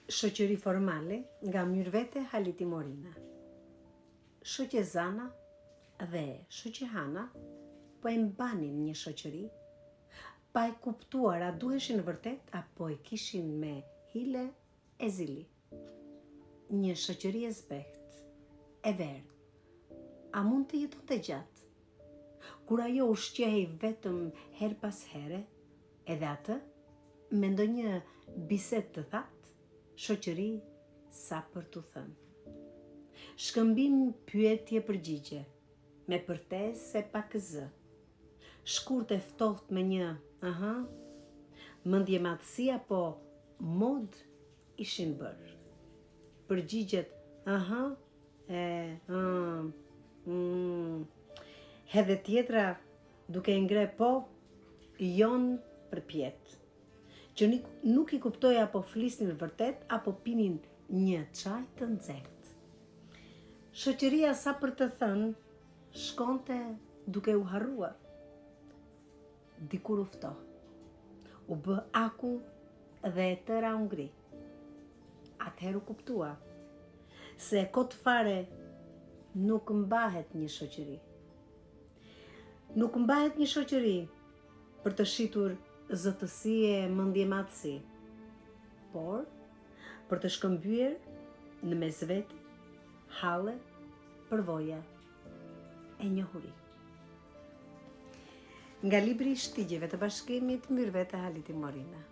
Shoqëri formale nga Myrvete Haliti Morina. Shoqe Zana dhe shoqe Hana po e mbanin një shoqëri, pa e kuptuar a duheshin vërtet apo e kishin me hile e zili. Një shoqëri e zbeht, e verdh, a mund të jetonte gjatë? Kur ajo ushqehej vetëm her pas here, edhe atë me ndonjë bisedë të thatë, shoqëri sa për t'u thënë. Shkëmbim pyetje përgjigje, me përtesë e pak zë. Shkurt e ftohtë me një mendje madhësi apo mod ishin bërë. Përgjigjet hedhe tjetra duke ngre po, jon për pjetë, që nuk i kuptoj apo flisnin vërtet apo pinin një çaj të nxehtë. Shoqëria sa për të thënë shkonte duke u harruar. Dikur u ftoh, u bë akull dhe e tëra u ngri. Atëherë u kuptua se kot fare nuk mbahet një shoqëri. Nuk mbahet një shoqëri për të shitur zotësi e mendjemadhësi, por për të shkëmbyer në mesvete, halle, përvoja e njohuri. Nga libri i shtigjeve të bashkimit Myrvete Haliti Morina.